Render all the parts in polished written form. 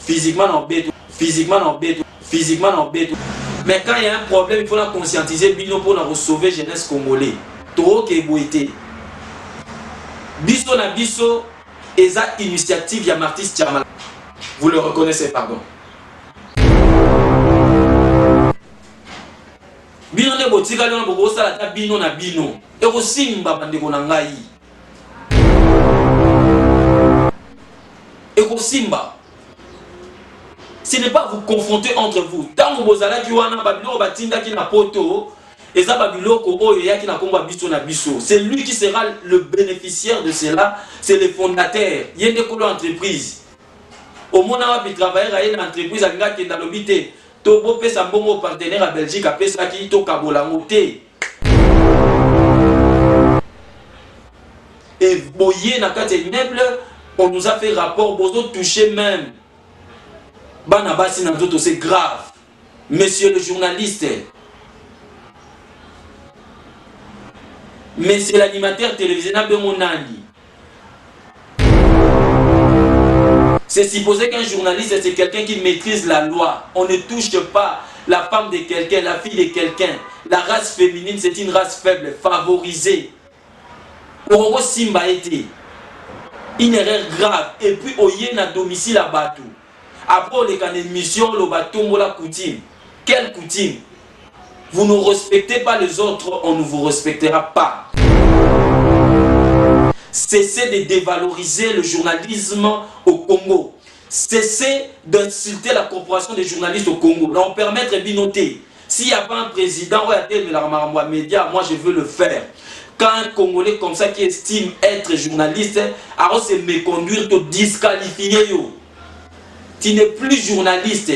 physiquement en bête, physiquement en bête, physiquement en bête. Mais quand il y a un problème, il faut la conscientiser bino pour la sauver jeunesse congolais. Trop que boité. Biso na biso eza initiative ya Martis Tchamala. Vous le reconnaissez, pardon. Bino ne botika lona boko sala ta bino na bino. E ko simba bandeko na ngai. Et au Simba, ce n'est pas vous confronter entre vous. Tant que vous allez voir Babylon batinda qui na poto, et ça Babylon qui na komba biso na biso. C'est lui qui sera le bénéficiaire de cela. C'est le fondateur. Il y a une entreprise. Au moment où il travaille à une entreprise, il y a une entreprise. Tobo pe sambongo partenaire à Belgique après ça qui to kabolangote. Et boyer na kate immeuble. On nous a fait rapport, bozo touché même. Banabasi Nanzoto, c'est grave. Monsieur le journaliste. Monsieur l'animateur télévisé, c'est supposé qu'un journaliste, c'est quelqu'un qui maîtrise la loi. On ne touche pas la femme de quelqu'un, la fille de quelqu'un. La race féminine, c'est une race faible, favorisée. Pour Simba été. Une erreur grave. Et puis, au yen à domicile à Batou. Après, les cas d'émission, le bateau, la coutume. Quelle coutume? Vous ne respectez pas les autres, on ne vous respectera pas. Cessez de dévaloriser le journalisme au Congo. Cessez d'insulter la corporation des journalistes au Congo. Donc, permettre de noter. S'il n'y a pas un président ou un média, moi je veux le faire. Quand un Congolais comme ça qui estime être journaliste, alors c'est méconduire, te disqualifier. Tu n'es plus journaliste.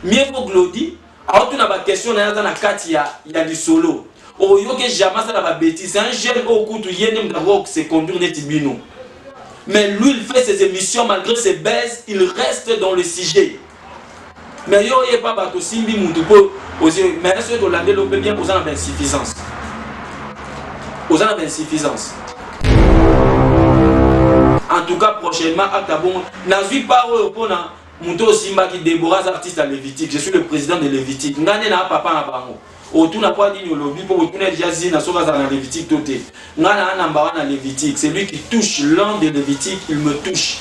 Mieux vaut Glody. Alors tu n'as pas de question, il y a du solo. Oh, yo que jamais ça n'a bêtise. C'est un jeune au coup de yénem d'abord c'est conduire Netibino. Mais lui, il fait ses émissions malgré ses baisses, il reste dans le sujet. Mais yo y pas bateau simbi mutupo aussi mais ceux de l'année l'on peut bien aux en insuffisance. Aux en insuffisance. En tout cas prochainement à Tabon n'azui pas pour na muto simba qui Déborah artiste à Lévitique. Je suis le président de Lévitique. Ngane na papa na bango. Autour n'a pas dit le lobby pour retourner jazzy na soka dans Lévitique toté. Ngana namba na Lévitique, c'est lui qui touche l'un de Lévitique, il me touche.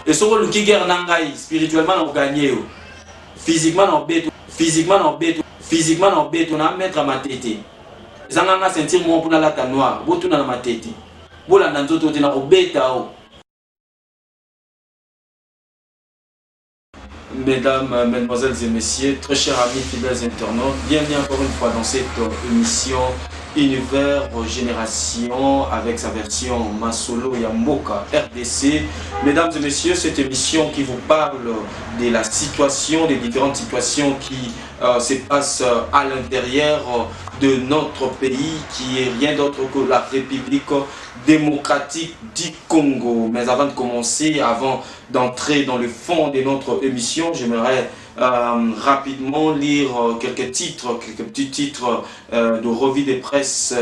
Et ce que le qui guerre nangai spirituellement on gagné. Physiquement en bête, physiquement en bête, physiquement en bête, on a mettre à ma tête. Zanganga sentir mon pour la ta noire, botu na ma tête. Bola nanzoto te na obeta o. Mesdames, mesdemoiselles et messieurs, très chers amis fidèles internautes, bienvenue encore une fois dans cette émission Univers Génération avec sa version Masolo Yamboka RDC. Mesdames et messieurs, cette émission qui vous parle de la situation, des différentes situations qui se passent à l'intérieur de notre pays, qui est rien d'autre que la République démocratique du Congo. Mais avant de commencer, avant d'entrer dans le fond de notre émission, j'aimerais rapidement lire quelques petits titres de revue de presse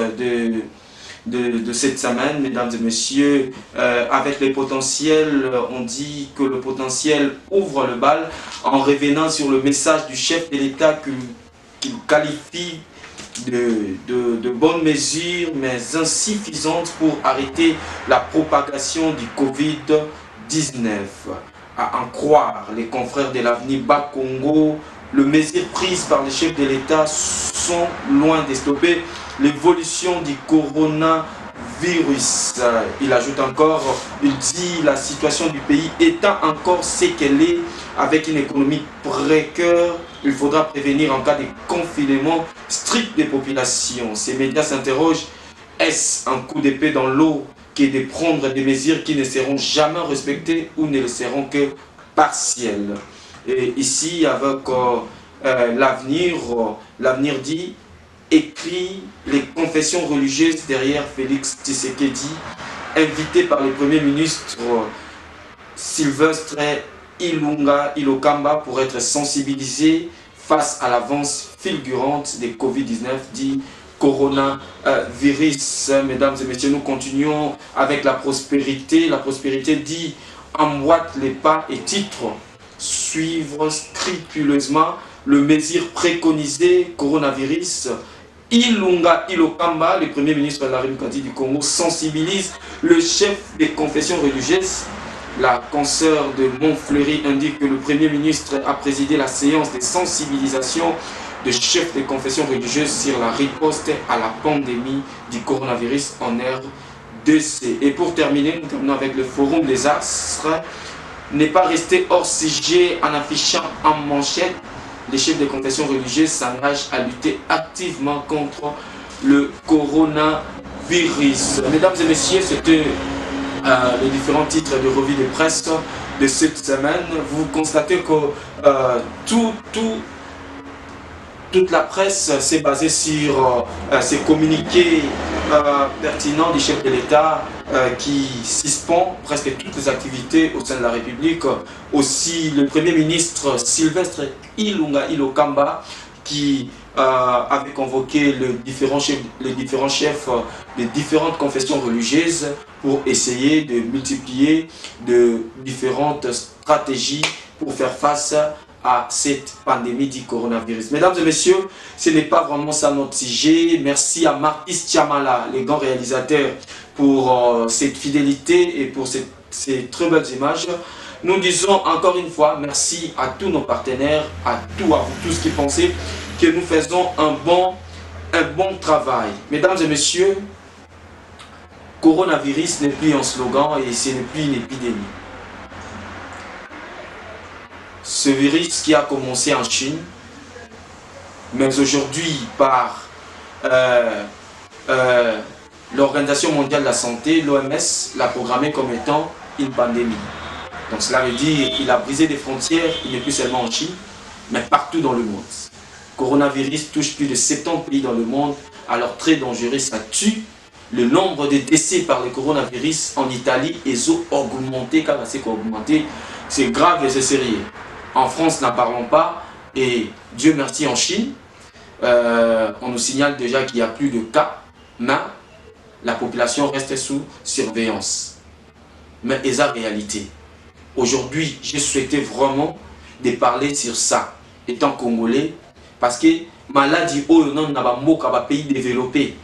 de cette semaine, mesdames et messieurs. Avec les potentiels, on dit que le potentiel ouvre le bal en revenant sur le message du chef de l'État qu'il qualifie de bonnes mesures mais insuffisantes pour arrêter la propagation du Covid-19. À en croire les confrères de l'avenir Bas-Congo, les mesures prises par les chefs de l'État sont loin de stopper l'évolution du coronavirus. Il ajoute encore, il dit la situation du pays étant encore ce qu'elle est, avec une économie précaire, il faudra prévenir en cas de confinement strict des populations. Ces médias s'interrogent, est-ce un coup d'épée dans l'eau que de prendre des mesures qui ne seront jamais respectées ou ne le seront que partielles? Et ici, avec l'avenir dit, écrit les confessions religieuses derrière Félix Tshisekedi, invité par le Premier ministre Sylvestre Ilokamba pour être sensibilisé face à l'avance fulgurante des Covid-19 dit coronavirus. Mesdames et messieurs, nous continuons avec la prospérité. La prospérité dit emboîte les pas et titre suivre scrupuleusement le mesure préconisé coronavirus. Ilunga Ilokamba, le premier ministre de la République du Congo, sensibilise le chef des confessions religieuses. La consoeur de Montfleury indique que le premier ministre a présidé la séance de sensibilisation de chefs des confessions religieuses sur la riposte à la pandémie du coronavirus en RDC. Et pour terminer, nous terminons avec le forum des astres. N'est pas resté hors sujet en affichant en manchette. Les chefs des confessions religieuses s'engagent à lutter activement contre le coronavirus. Mesdames et messieurs, c'était les différents titres de revue de presse de cette semaine. Vous constatez que toute la presse s'est basée sur ces communiqués pertinents du chef de l'État qui suspend presque toutes les activités au sein de la République. Aussi le Premier ministre Sylvestre Ilunga Ilokamba qui avait convoqué les différents chefs des différentes confessions religieuses pour essayer de multiplier de différentes stratégies pour faire face à cette pandémie du coronavirus. Mesdames et messieurs, ce n'est pas vraiment ça notre sujet. Merci à Marquis Tiamala, les grands réalisateurs, pour cette fidélité et pour ces très belles images. Nous disons encore une fois merci à tous nos partenaires, à vous tous qui pensez que nous faisons un bon travail. Mesdames et messieurs, coronavirus n'est plus un slogan et ce n'est plus une épidémie. Ce virus qui a commencé en Chine, mais aujourd'hui par l'Organisation mondiale de la santé, l'OMS, l'a programmé comme étant une pandémie. Donc cela veut dire qu'il a brisé des frontières, il n'est plus seulement en Chine, mais partout dans le monde. Le coronavirus touche plus de 70 pays dans le monde, alors très dangereux, ça tue. Le nombre de décès par le coronavirus en Italie est augmenté, car c'est augmenté, c'est grave et c'est sérieux. En France, n'en parlons pas, et Dieu merci en Chine, on nous signale déjà qu'il n'y a plus de cas, mais la population reste sous surveillance. Mais c'est la réalité. Aujourd'hui, j'ai souhaité vraiment de parler sur ça, étant congolais, parce que maladie où non n'a pas un pays développé.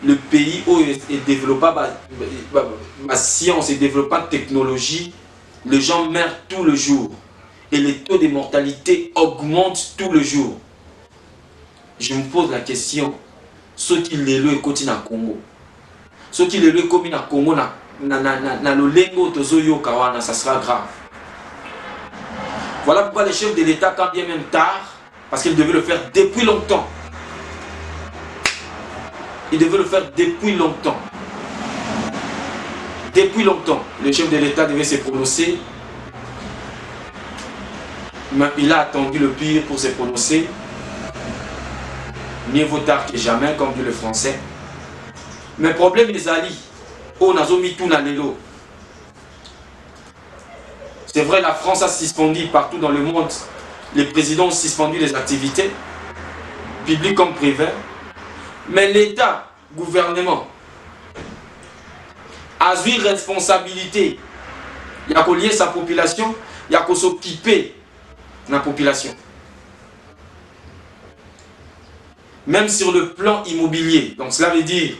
Le pays où est développé ma science et développé la technologie, les gens meurent tout le jour et les taux de mortalité augmentent tout le jour. Je me pose la question, ceux qui les le continuent à Congo, ceux qui les le commun à Congo na le lengo tozoyo kawana, ça sera grave. Voilà pourquoi les chefs de l'État, quand bien même tard, parce qu'ils devaient le faire depuis longtemps. Ils devaient le faire depuis longtemps. Depuis longtemps, le chef de l'État devait se prononcer. Mais il a attendu le pire pour se prononcer. Mieux vaut tard que jamais, comme dit le français. Mais le problème est Ali. On a mis tout dans l'élo. C'est vrai, la France a suspendu partout dans le monde. Les présidents ont suspendu les activités, publiques comme privées. Mais l'État, gouvernement, a eu responsabilité. Il y a qu'à lier sa population, il y a qu'à s'occuper de la population. Même sur le plan immobilier. Donc cela veut dire,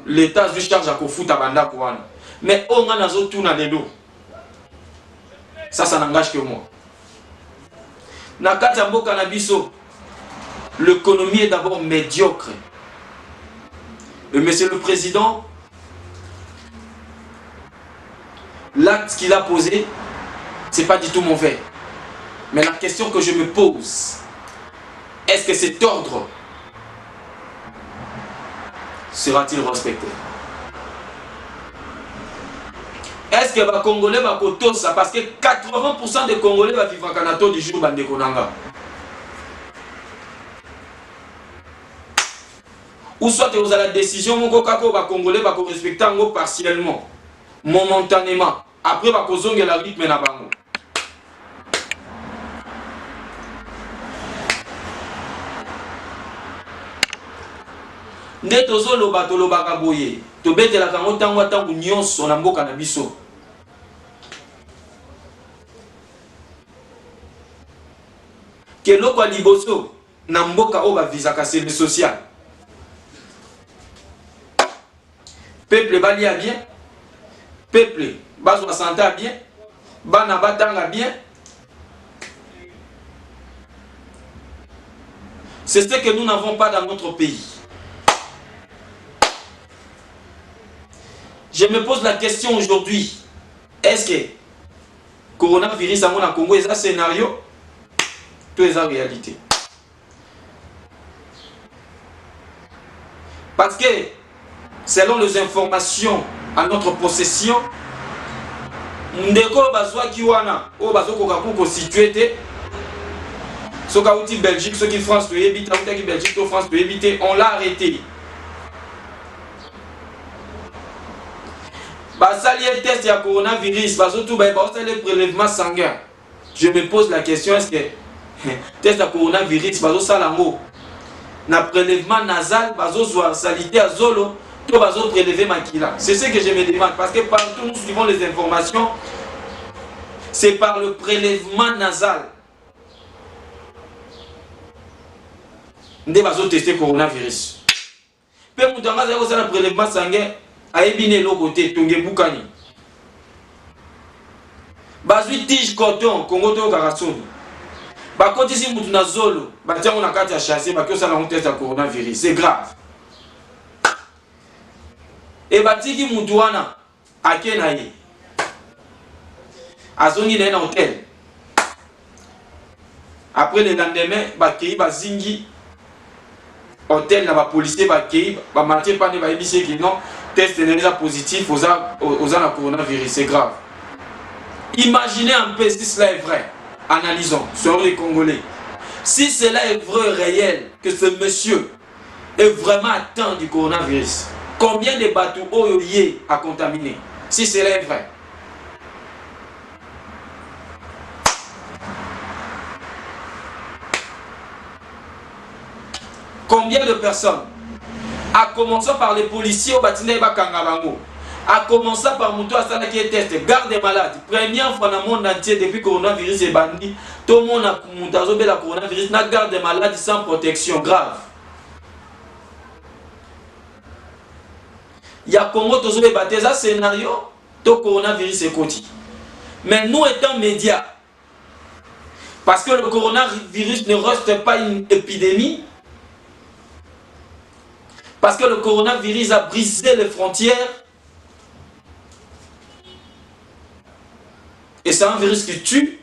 l'État se charge à foutre à Bandako. Mais on a tout dans les dos. Ça n'engage que moi. Nakatambo Kanabiso, l'économie est d'abord médiocre. Et monsieur le Président, l'acte qu'il a posé, ce n'est pas du tout mauvais. Mais la question que je me pose, est-ce que cet ordre sera-t-il respecté? Est-ce que les Congolais vont tout ça? Parce que 80% des Congolais vont vivre en Canada du jour de Konanga. Ou soit vous avez la décision, les Congolais vont respecter partiellement, momentanément. Après, vous avez la rythme. Netozo loba to loba kaboye. tobetelaka yango ntango ntango nyonso na mboka na biso. Keloko liboso na mboka oyo bavisaka service social. Peuple balia bien, peuple bazwa santé bien, bana batanga bien. C'est ce que nous n'avons pas dans notre pays. Je me pose la question aujourd'hui, est-ce que coronavirus à mon Congo est un scénario? Tout est en réalité. Parce que selon les informations à notre possession, ndeko bazwa kiwana o bazokoka ko situé ceux qui Belgique, ceux qui France, ceux qui Belgique, ceux France, on l'a arrêté. Basali un test de coronavirus, bazotou ba le prélèvement sanguin. Je me pose la question, est-ce que test de coronavirus bazo salango na prélèvement nasal bazo soit salité à zolo to bazo prélever makila. C'est ce que je me demande parce que partout nous suivons les informations, c'est par le prélèvement nasal. Nde bazo tester coronavirus. Pe mutanga za ko sala prélèvement sanguin aebine lo côté tonge bukani. Bazwi tige coton Congo to Karasoni. Ba koti si mutu na zolo, ba tiango na kati ya chasser ba ko sala un test ya coronavirus, c'est grave. Et ba tiki mutu wana akena ye. Azongi na hôtel. Après le lendemain, ba kei ba zingi hôtel na ba policier ba kei ba matin pas ne ba ebisi ki non test est positif aux la coronavirus, c'est grave. Imaginez un peu si cela est vrai. Analysons sur les Congolais. Si cela est vrai réel que ce monsieur est vraiment atteint du coronavirus, combien de bateaux oyoye a contaminé? Si cela est vrai. Combien de personnes? A commencer par les policiers au bâtiment de Bakangabango. A commencer par Moutou Asana qui est testé. Garde des malades. Première fois dans le monde entier depuis que le coronavirus est banni. Tout le monde a monté le coronavirus. N'a garde des malades sans protection grave. Il y a Congo tous les bâtiments. Ça scénario. Tout coronavirus est côté. Mais nous étant médias, parce que le coronavirus ne reste pas une épidémie. Parce que le coronavirus a brisé les frontières. Et c'est un virus qui tue.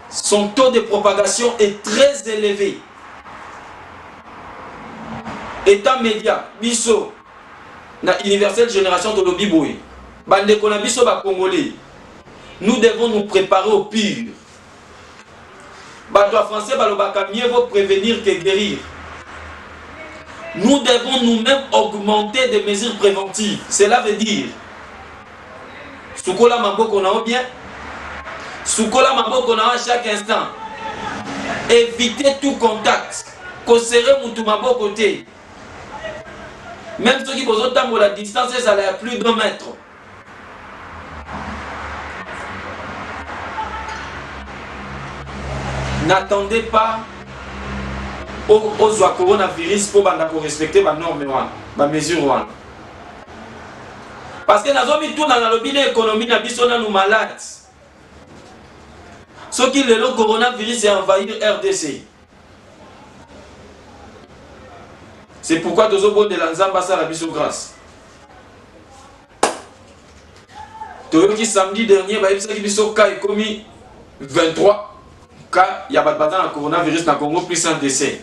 Son taux de propagation est très élevé. Étant média, biso, na universelle génération de l'Obiboui, bande kona biso ba Congolais, nous devons nous préparer au pire. Bateau français, mieux vaut prévenir que guérir. Nous devons nous-mêmes augmenter des mesures préventives. Cela veut dire, Soukola Mamboko na bien, Soukola Mamboko na à chaque instant. Éviter tout contact. Kosere Moutou Mamboko côté. Même ceux qui posent autant la distance, ça a plus d'1 mètre. N'attendez pas au coronavirus pour respecter les normes, les mesures. Parce que nous avons tout dans l'économie, nous sommes malades. Ce qui le coronavirus est envahi RDC. C'est pourquoi nous avons de l'Anzamba à la mission grâce. Toyoki samedi dernier, nous avons commis 23. Cas, il y a pas de coronavirus dans le Congo, plus un décès.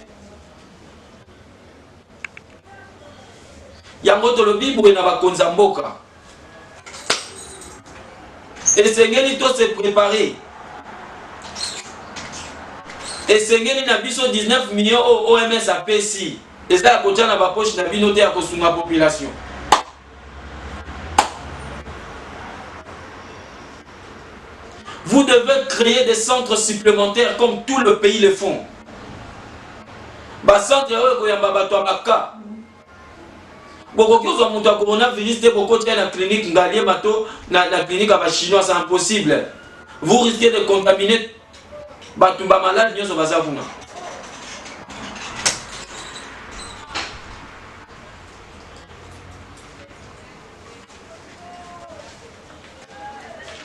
Il y a un autre Bible qui a Konzamboka. Et Seigneur, il doit se préparer. Et Seigneur, il a 19 millions OMS à PSI. Et ça, il y a une poche qui noté à la population. Vous devez créer des centres supplémentaires comme tout le pays le font. Centre Bokoki ozwa moto ya coronavirus te bokotia na clinique ngalie bato na clinique ya bachinois, c'est impossible. Vous risquez de contaminer bato bamalade nyonso baza kuna.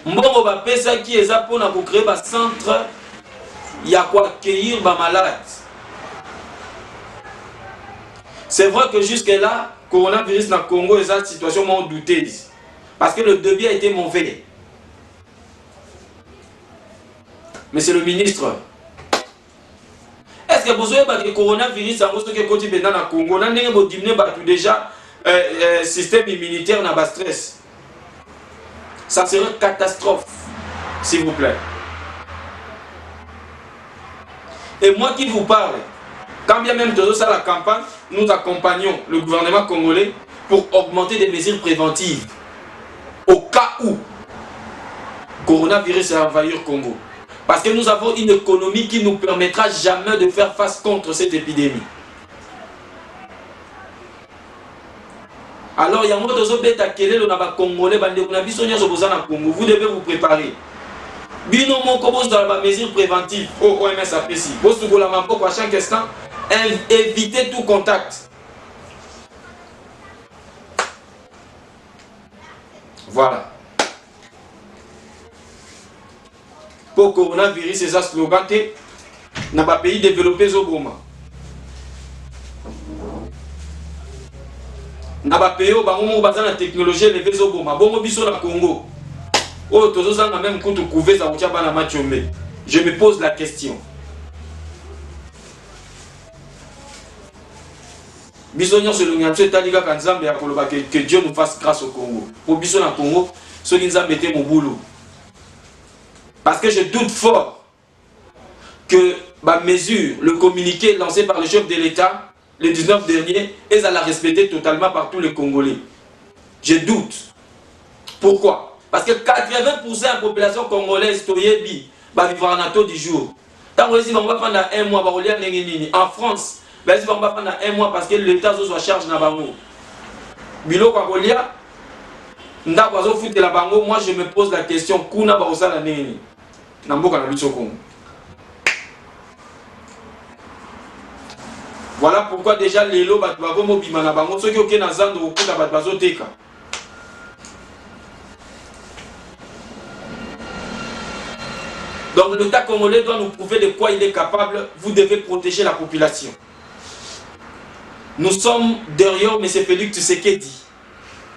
Mbongo bapesaki eza mpona kocréer bacentre ya koaccueillir bamalade. C'est vrai que jusque-là, coronavirus na Congo est une situation moins douteuse. Parce que le débit a été mauvais. Mais c'est le ministre. Est-ce que vous savez que le coronavirus a été côté dans le Congo? On a déjà système immunitaire n'a pas stress. Ça serait une catastrophe, s'il vous plaît. Et moi qui vous parle, quand bien même de ça la campagne, nous accompagnons le gouvernement congolais pour augmenter des mesures préventives au cas où le coronavirus va envahir le Congo. Parce que nous avons une économie qui ne nous permettra jamais de faire face contre cette épidémie. Alors, il y a un mot de zobeta kele le naba congolais, vous devez vous préparer. Bino mon commence dans la mesure préventive au OMS apprécie. Vous vous la mampo à chaque instant, évitez tout contact. Voilà. Pour coronavirus, c'est un slogan dans les pays développés au Goma. Dans les pays où la technologie est élevée au Goma. Bon, biso na Congo. Oh, tous les même coup de couver ça na machombe. Je me pose la question. Bisognon se l'union taliga kanzambe ya koloba que Dieu nous fasse grâce au Congo. Pour biso na Congo, ce qui nous a metté mon boulot. Parce que je doute fort que ma mesure, le communiqué lancé par le chef de l'État le 19 dernier, est à la respecter totalement par tous les Congolais. Je doute. Pourquoi? Parce que 80% de la population congolaise va vivre en ato du jour. Tant qu'on dit qu'on va prendre un mois, en France, on va prendre un mois parce que l'État soit charge na bango. Bilo Kakolia, moi je me pose la question, kuna ba osala nini? Voilà pourquoi déjà les lots donc l'État congolais doit nous prouver de quoi il est capable. Vous devez protéger la population. Nous sommes derrière M. Félix Tshisekedi.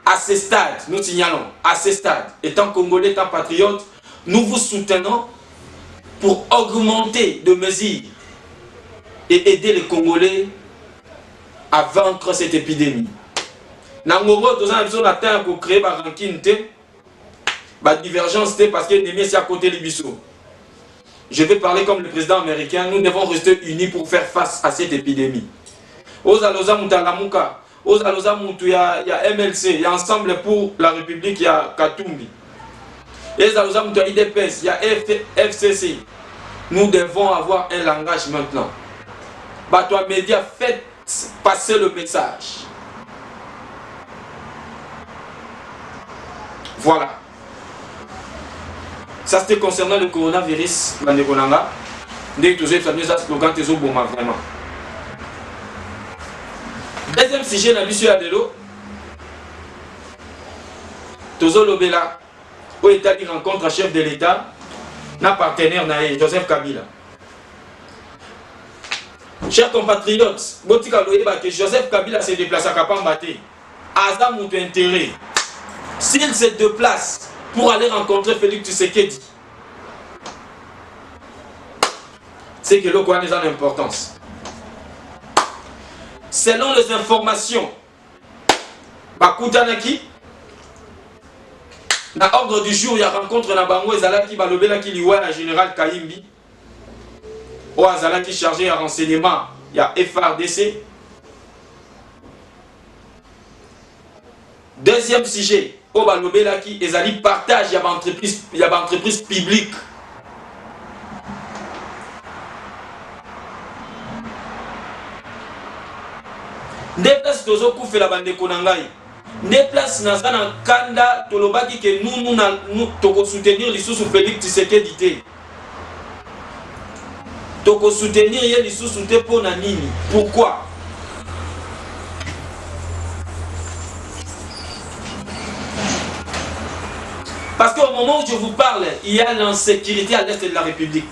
À ce stade, nous signalons, à ce stade, étant congolais, étant patriote, nous vous soutenons pour augmenter de mesures et aider les Congolais à vaincre cette épidémie. Nangomo, nous avons atteint pour créer ma rancune, ma divergence, parce que l'ennemi est à côté de l'Ibiso. Je vais parler comme le président américain, nous devons rester unis pour faire face à cette épidémie. Ozaloza Moutalamuka, Ozaloza Moutou, il y a MLC, il y a Ensemble pour la République, il y a Katumbi. Ozaloza Moutou, il y a IDPS, il y a FCC. Nous devons avoir un langage maintenant. Toi, médias, faites passer le message. Voilà. Ça c'était concernant le coronavirus. Vraiment. Deuxième sujet, la mission Adelo. Tozo Lobela, au État qui rencontre un chef de l'État, un partenaire, Joseph Kabila. Chers compatriotes, que Joseph Kabila se déplace à Kapambate. Azam ou intérêt. S'il se déplace pour aller rencontrer Félix Tshisekedi, c'est que le Kouan est en importance. Selon les informations, Bakutanaki, dans l'ordre du jour, il y a rencontre na Bango Ezalaki Balobela qui liwa à général Kaimbi. Au Azalaki chargé à renseignement, il y a FRDC. Deuxième sujet, au Balobela qui Ezali partage, il y a entreprise publique. Des places tozo koufela bande konangai. Des places naza na kanda tolobaki que nous toko soutenir lisusu Félix Tshisekedi te. Toko soutenir ye lisusu te pona nini. Pourquoi? Parce qu'au moment où je vous parle, il y a l'insécurité à l'est de la République.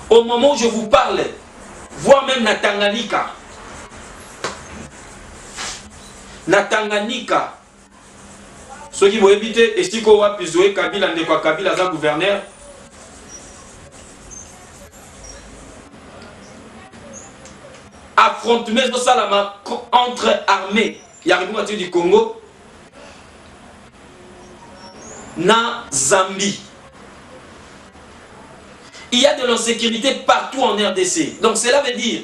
Au moment où je vous parle, voire même na Tanganyika. Na Tanganyika. Ceux qui vont éviter, et si qu'on va plus jouer Kabila, ndekwa Kabila za gouverneur. Affrontement entre armées. Il y a République du Congo. Na Zambie. Il y a de l'insécurité partout en RDC. Donc cela veut dire,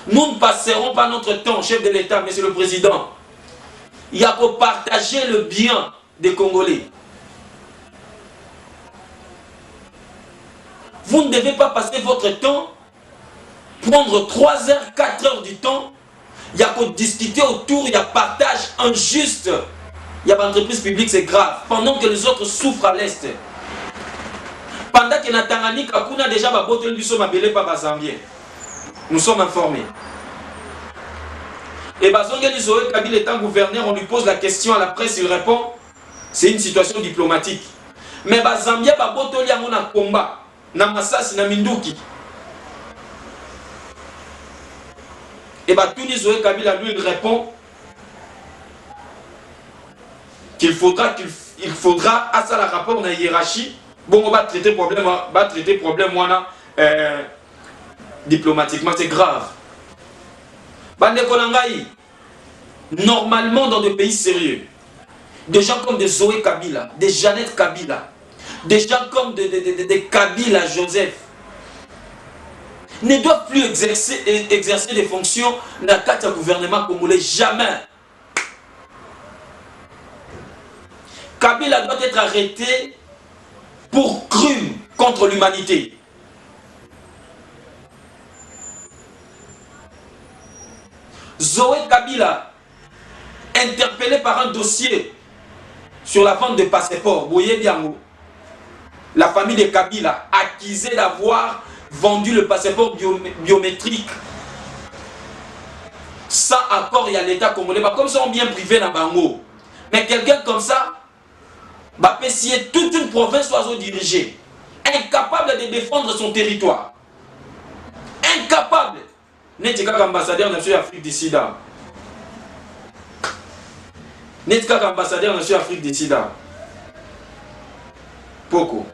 nous ne passerons pas notre temps, chef de l'État, monsieur le Président. Il y a pour partager le bien des Congolais. Vous ne devez pas passer votre temps, prendre 3 heures, 4 heures du temps. Il y a pour discuter autour, il y a partage injuste. Il y a entreprise publique, c'est grave. Pendant que les autres souffrent à l'Est. Pendant que Natangani Kakuna déjà va botter le biso mabele pa bazambien. Nous sommes informés. Et Bazongeli Zoé Kabila étant gouverneur, on lui pose la question à la presse, il répond, c'est une situation diplomatique. Mais Bazambia va botter le combat, na Masasi, na Minduki. Et Tuni Zoé Kabila lui il répond qu'il faudra à ça la rapport na hiérarchie. Bon, on va traiter problème moi, diplomatiquement, c'est grave. Normalement, dans des pays sérieux, des gens comme des Zoé Kabila, des Jeannette Kabila, des gens comme des Kabila Joseph, ne doivent plus exercer des fonctions dans le cadre du gouvernement congolais. Jamais. Kabila doit être arrêté pour crime contre l'humanité. Zoé Kabila, interpellé par un dossier sur la vente de passeports, Boye Biango, la famille de Kabila, accusée d'avoir vendu le passeport biométrique sans accord et à l'État congolais, comme ça on bien privé dans Bango. Mais quelqu'un comme ça, si toute une province soit dirigée, incapable de défendre son territoire, incapable, n'est-ce pas ambassadeur de l'Afrique du Sida, n'est-ce pas ambassadeur de l'Afrique du Sida, Poko,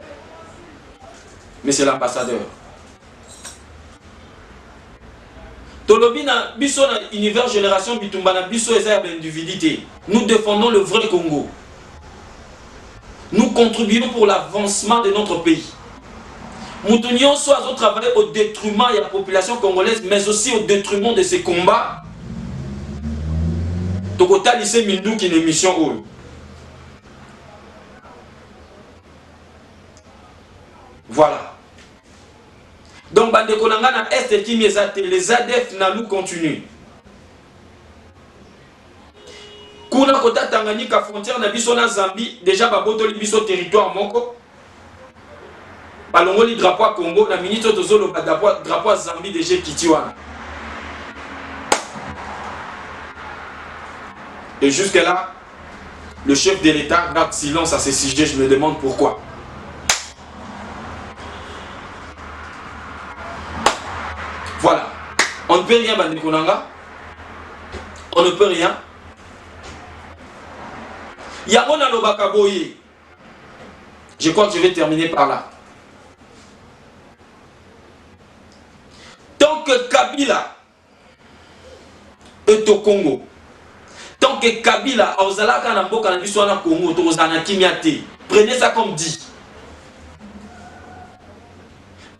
mais c'est l'ambassadeur. Tolobina, biso na univers génération bitumbana biso eza individualité. Nous défendons le vrai Congo. Nous contribuons pour l'avancement de notre pays. Nous tenions soit à travailler au détriment de la population congolaise, mais aussi au détriment de ces combats. Tokota lycée Mindou qui est une émission. Voilà. Donc, Bandekonanga na Est qui les ADF n'allons continuer. Kuna kota Tanganyika frontière na biso na Zambie déjà babotoli biso territoire moko. Balongoli drapeau à Congo na minute tozolo drapeau à Zambie déjà kitiwana. Et jusque là, le chef de l'État garde silence à ce sujet, je me demande pourquoi. Voilà. On ne peut rien, Bandekonanga. On ne peut rien. Yamona Lobakaboye. Je crois que je vais terminer par là. Tant que Kabila est au Congo, tant que Kabila a Ozalaka na mboka na biso na Congo, tozana kimiate. Prenez ça comme dit.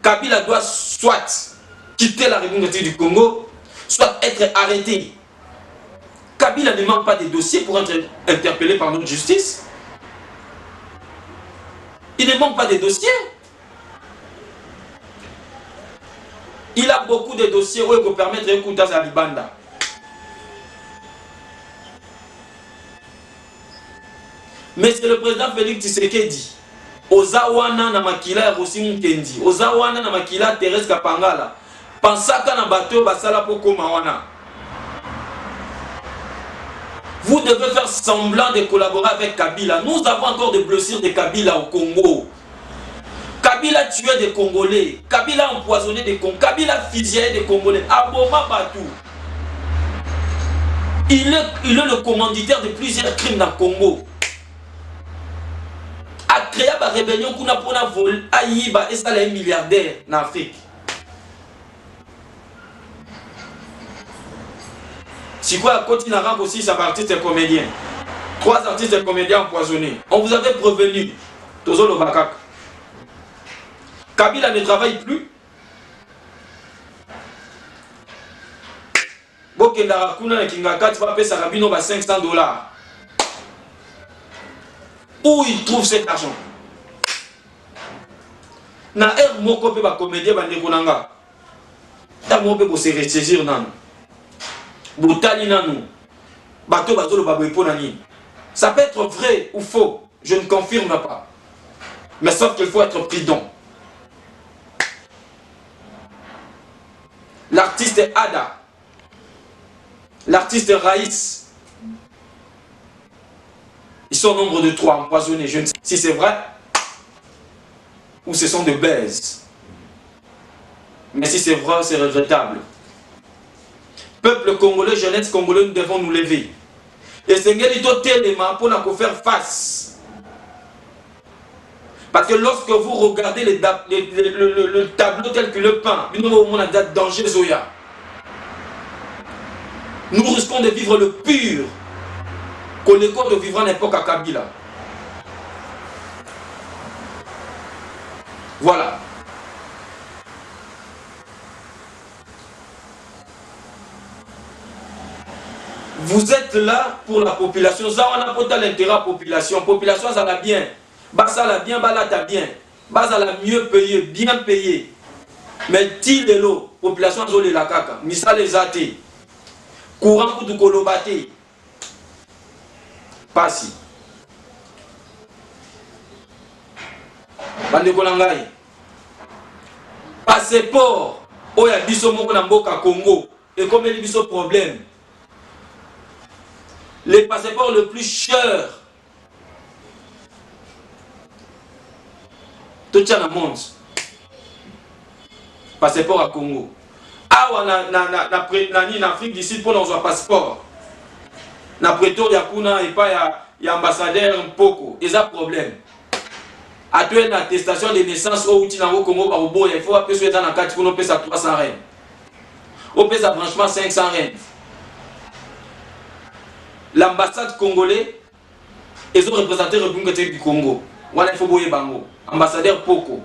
Kabila doit soit quitter la République du Congo, soit être arrêté. Kabila ne manque pas de dossiers pour être interpellé par notre justice. Il ne manque pas de dossiers. Il a beaucoup de dossiers où il peut permettre d'écouter à Libanda. Mais c'est le président Félix Tshisekedi. Ozawana na makila Rossi Mukendi. Ozawana na makila Thérèse Kapangala. Pensaka na bateau basala poko mawana. Vous devez faire semblant de collaborer avec Kabila. Nous avons encore des blessures de Kabila au Congo. Kabila tué des Congolais. Kabila empoisonné des Congolais. Kabila fusillé des Congolais. Aboma Batou. Il est le commanditaire de plusieurs crimes dans le Congo. A créé la rébellion qu'on a pour la vol. Aïba et ça les milliardaires en Afrique. Si quoi, continue à rendre aussi sa artiste et comédien. 3 artistes et comédiens empoisonnés. On vous avait prévenu. Tozo Lobakak. Kabila ne travaille plus. Bokenda Kuna Kingaka, tu vas payer Sarabino à $500. Où il trouve cet argent? Na air moko pe ba comédien ba ndekonanga. Ta mo pe bo se ressaisir nan. Botali nanu. Bato bazolo ba boepo nani. Ça peut être vrai ou faux, je ne confirme pas. Mais sauf qu'il faut être prudent. L'artiste Ada. L'artiste Raïs. Ils sont au nombre de 3 empoisonnés. Je ne sais pas si c'est vrai ou ce sont des baises. Mais si c'est vrai, c'est regrettable. Peuple congolais, jeunesse congolais, nous devons nous lever. Et c'est un téléma pour nous faire face. Parce que lorsque vous regardez le tableau tel que le peint, nous avons un danger Zoya. Nous risquons de vivre le pur qu'on est de vivre à l'époque à Kabila. Voilà. Vous êtes là pour la population. Ça, on a pas l'intérêt à la population. La population, ça va bien. Bah, ça va bien, bah, là, t'as bien. Bah, ça va mieux payé, bien payé. Mais ti de l'eau, population, ça la caca. Misa les athées. Courant pour du colobaté. Pas si. Bande Kolangai. Passeport. Oya biso moko na mboka Congo. Et comme il y a biso problème. Les passeports le plus cher. Tout ça dans le monde. Passeport à Congo. Ah, en Afrique d'ici pour nous un passeport. Na Pretoria kuna et pas y a ambassadeur Mpoko. Ils ont problème. À toi une attestation de naissance au Congo par Obo, il faut appeler dans la carte pour nous payer 300 rennes. On paye ça franchement 500 rennes. L'ambassade congolaise, ils ont représenté le République du Congo. Voilà, il faut boyer bango. Ambassadeur Poko.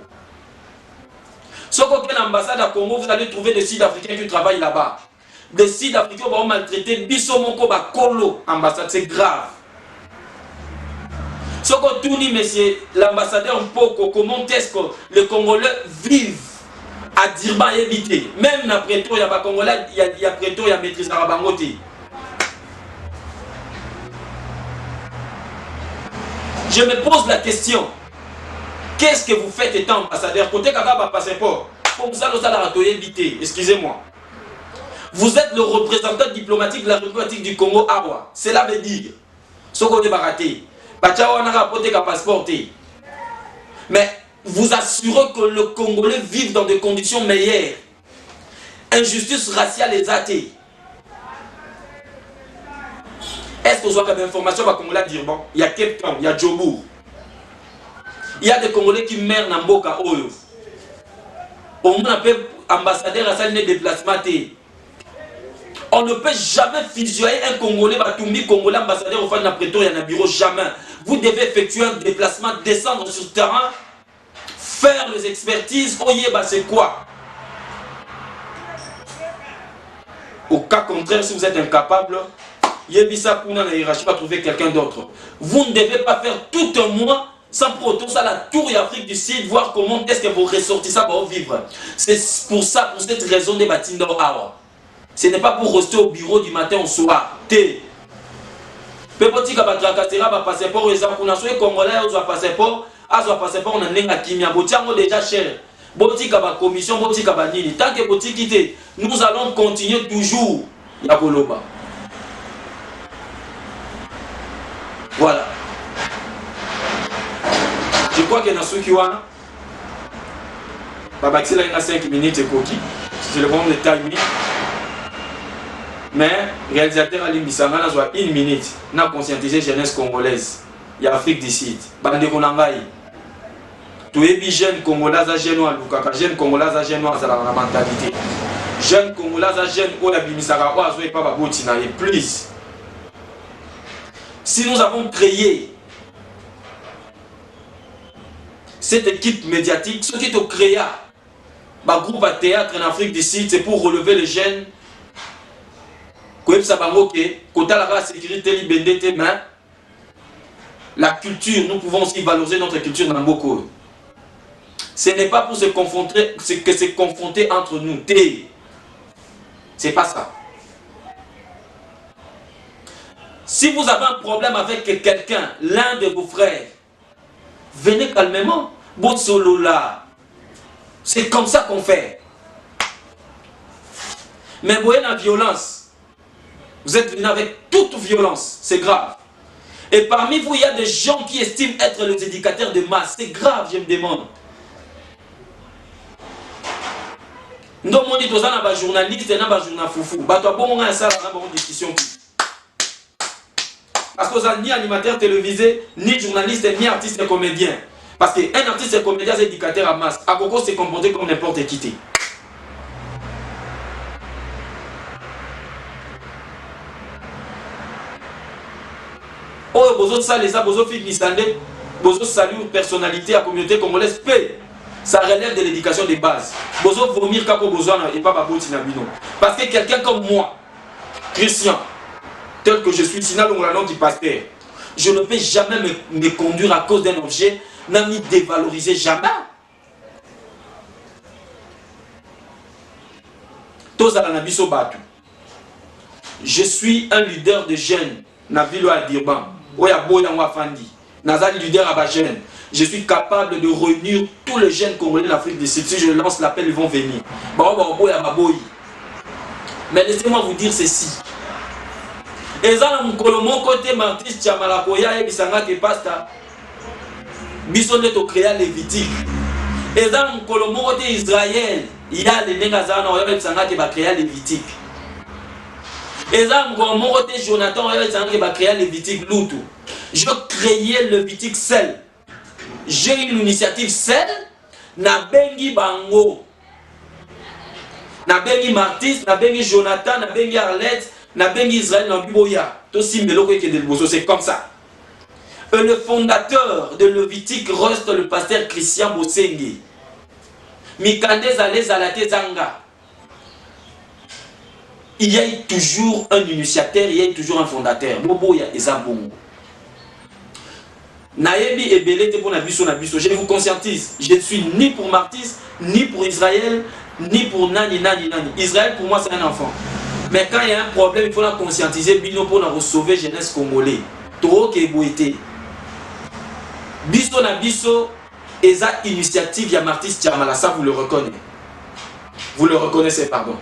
Sauf qu'aucune ambassade à Congo, vous allez trouver des Sud-Africains qui travaillent là-bas. Des Sud-Africains vont maltraiter Bissomoko Bakolo, ambassade, c'est grave. Sauf que tout dit, monsieur l'ambassadeur Poko, comment est-ce que les Congolais vivent à Dirban et éviter? Même après tout, il y a Congolais, il y a après tout, il y a maîtrise Arabangote. Je me pose la question, qu'est-ce que vous faites étant ambassadeur? Côté Kagaba passeport, comme ça, nous allons éviter, excusez-moi. Vous êtes le représentant diplomatique de la République du Congo, Awa. Cela veut dire, ce qu'on est baraté, on a rapporté qu'un passeport. Mais vous assurez que le Congolais vit dans des conditions meilleures. Injustice raciale et athée. Est-ce que vous avez des informations sur le Congolais dire bon, il y a Cape Town, il y a Djobour. Il y a des Congolais qui meurent dans Mboka Oyo. On appelle ambassadeur à salle de déplacement. On ne peut jamais fusionner un Congolais, Batumbi, Congolais, ambassadeur au fan de Pretoria, il y a un bureau, jamais. Vous devez effectuer un déplacement, descendre sur le terrain, faire les expertises. Oye, bah c'est quoi? Au cas contraire, si vous êtes incapable, Yebisa Kuna na hiérarchie va trouver quelqu'un d'autre. Vous ne devez pas faire tout un mois sans pour autant ça la tour et Afrique du Sud, voir comment est-ce que vos ressortissants vont vivre. C'est pour ça, pour cette raison des bâtiments d'Awa. Ce n'est pas pour rester au bureau du matin au soir. T. Petit kabatrakassera ba passeport aux gens congolais ont passeport, azo passeport on a nenga kimia botiango déjà cher. Boti kaba commission, boti kaba nini. Tant que boti quitte, nous allons continuer toujours ya koloba. Voilà. Je crois que dans ce qui wana Babaxila il a 5 minutes et coquille. C'est le moment de timing. Mais réalisateur Ali Bissanga a 1 minute na conscientiser jeunesse congolaise. Il y a Afrique du Sud. Bande konangai. Tu es jeune congolais à jeune ou lukaka jeune congolais à jeune ou à la mentalité. Jeune congolais à jeune ou la bimisaka ou azoe pas babotina et plus. Si nous avons créé cette équipe médiatique, ce qui te créa un groupe à théâtre en Afrique du Sud, c'est pour relever les jeunes. La culture, nous pouvons aussi valoriser notre culture dans beaucoup. Ce n'est pas pour se confronter entre nous. C'est pas ça. Si vous avez un problème avec quelqu'un, l'un de vos frères, venez calmement. Botsolo là. C'est comme ça qu'on fait. Mais vous voyez la violence. Vous êtes venu avec toute violence. C'est grave. Et parmi vous, il y a des gens qui estiment être les éducateurs de masse. C'est grave, je me demande. Nous avons dit que nous avons des journalistes et nous avons des journalistes foufou. Nous avons une discussion. Parce que vous n'êtes ni animateur télévisé, ni journaliste, ni artiste et comédien. Parce qu'un artiste et comédien, c'est éducateur à masse. À Coco, c'est comporté comme n'importe qui. Oh, bozo salé ça, bozo fit misandé, bozo salut personnalité à communauté congolaise paix. Ça relève de l'éducation de base. Bozo vomir kako bozwana et pas baboti na bino. Parce que quelqu'un comme moi, Christian, tel que je suis, sinon on l'a nom du pasteur, je ne peux jamais me conduire à cause d'un objet, n'a mis dévaloriser jamais. Tozala na biso batu. Je suis un leader de jeunes na ville à Dirban. Oya boya wa fandi. Nazali leader à Bajen. Je suis capable de réunir tous les jeunes congolais d'Afrique du Sud. Si je lance l'appel, ils vont venir. Mais laissez-moi vous dire ceci. Et ça, mon côté Martis Tchamalakoya et Bisanga qui pasta. Bisonne to créa Lévitique. Et ça, mon côté Israël. Il y a les Négazana et Bisanga qui va créer Lévitique. Et ça, mon côté Jonathan et Bisanga qui va créer Lévitique Loutou. Je créais le Lévitique seul. J'ai eu l'initiative seule. Na bengi Bango. Na bengi Martis, na bengi Jonathan, na bengi Arlette, na bengi Israël, na Biboya. C'est comme ça. Et le fondateur de Lévitique reste le pasteur Christian Bosengi. Mikande Zale Zalate Zanga. Il y a toujours un initiateur, il y a toujours un fondateur. Boboya et Zabongo. Naebi et Belete pour Nabiso Nabiso. Je vous conscientise. Je ne suis ni pour Martis, ni pour Israël, ni pour Nani. Israël pour moi c'est un enfant. Mais quand il y a un problème, il faut la conscientiser. Bino pour la sauver jeunesse congolais. Toro Keboité. Biso Nabiso. Et ça initiative, il y a Martis Tchamala. Ça vous le reconnaissez. Vous le reconnaissez, pardon.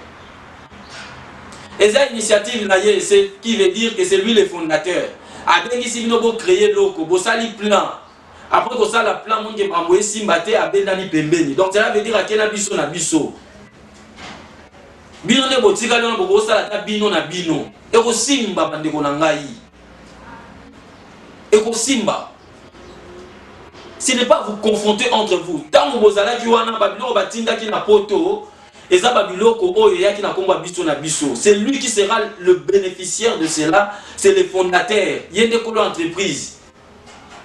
Et ça initiative, c'est qui veut dire que c'est lui le fondateur. Après que si vous créez l'oko, vous allez plan. Après que ça la plan, mon Dieu, vous simbate à Benani Pembeni. Donc ça veut dire à quel abisso na bisso. Bino ne botika lona bobo sala ta bino na bino. Et ko simba bande ko nangai. Et ko simba. Ce n'est pas vous confronter entre vous. Tant que vous allez voir na babilo batinda ki na poto. Et ça, c'est lui qui sera le bénéficiaire de cela, c'est le fondateur. Il y a des entreprises.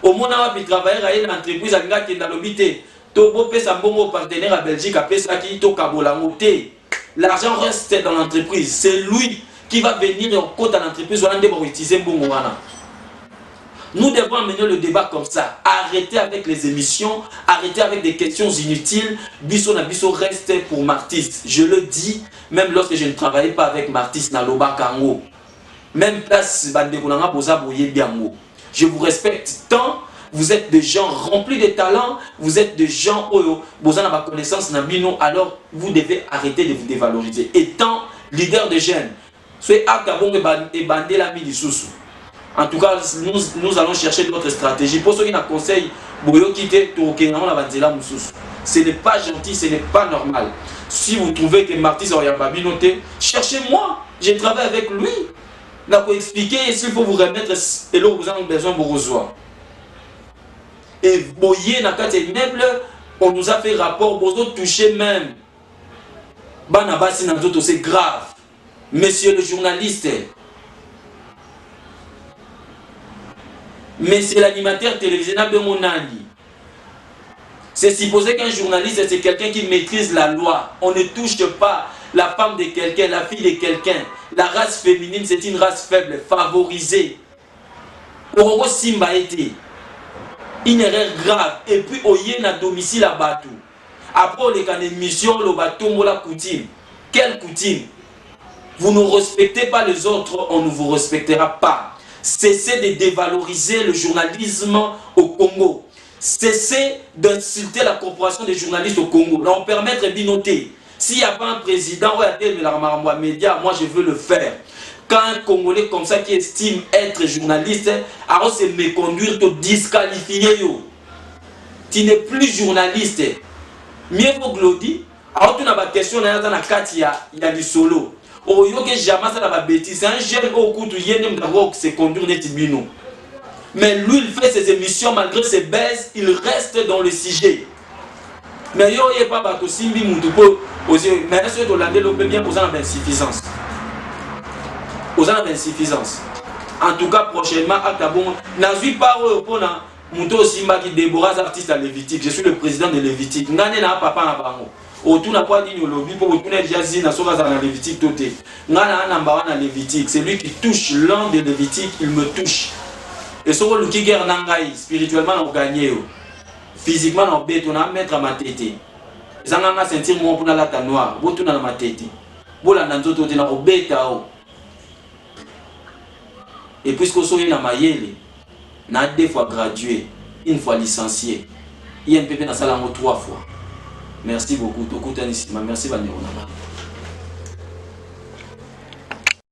Au moment où il travaille à une entreprise, il y a l'obité. Tobo paie sa bon partenaire à Belgique, à Pesaki, Tokabola, Moté. L'argent reste dans l'entreprise. C'est lui qui va venir en côte à l'entreprise. On va utiliser bon. Nous devons amener le débat comme ça. Arrêtez avec les émissions, arrêtez avec des questions inutiles. Bisso na bisso reste pour Martis. Je le dis, même lorsque je ne travaillais pas avec Martis na loba kango. Même place bandekonanga boza boye biango. Je vous respecte tant. Vous êtes des gens remplis de talent. Vous êtes des gens oyo boza na ba connaissance na bino. Alors vous devez arrêter de vous dévaloriser. Étant leader de jeunes, soyez akabong et bandé la mi disusu. En tout cas, nous allons chercher d'autres stratégies. Pour ceux qui nous conseillent, ce n'est pas gentil, ce n'est pas normal. Si vous trouvez que Martis Oyambabi noté, cherchez-moi. Je travaille avec lui. Il a expliqué s'il faut vous remettre et là vous avez besoin de rejoindre. Et Boye Nakate immeuble, on nous a fait rapport, vous touché même. Banabasi Nanzoto, c'est grave. Monsieur le journaliste. Mais c'est l'animateur télévisé Nabemonani. C'est supposé qu'un journaliste, c'est quelqu'un qui maîtrise la loi. On ne touche pas la femme de quelqu'un, la fille de quelqu'un. La race féminine, c'est une race faible, favorisée. Orogo Simba était une erreur grave. Et puis, Oye na domicile à Batou. Après, on est en émission, le bateau, la coutume. Quelle coutume? Vous ne respectez pas les autres, on ne vous respectera pas. Cessez de dévaloriser le journalisme au Congo. Cessez d'insulter la corporation des journalistes au Congo. On permettre de noter. S'il n'y a pas un président ou un média, moi je veux le faire. Quand un Congolais comme ça qui estime être journaliste, alors c'est méconduire, te disqualifier. Tu n'es plus journaliste. Mieux vaut glodi. Alors tu n'as pas de question, il y a du solo. Oyoke jamais ça va bêtise. C'est un jeune au coup de yénem d'abord se conduire des tibino. Mais lui il fait ses émissions malgré ses baisses, il reste dans le sujet. Mais yo yé pas bato simbi mutupo oser mais est-ce que Hollande l'opé bien aux en insuffisance. Aux en insuffisance. En tout cas prochainement à Kabon n'azui pas au pona muto simba qui Déborah artiste à Lévitique. Je suis le président de Lévitique. Ngane na papa na bango. Autour n'a pas dit le lobby pour retourner Jazzy na soka na Lévitique toté. Ngana namba na Lévitique, c'est lui qui touche l'un de Lévitique, il me touche. Et ce que qui guerre nangai spirituellement on gagné. Physiquement on bête on a mettre à ma tête. Zanganga sentir mon pour la ta noire, botu na ma tête. Bola nanzo toté na obeta o. Et puisque so na mayele na 2 fois gradué, 1 fois licencié. INPP na salango 3 fois. Merci beaucoup. Merci Banero.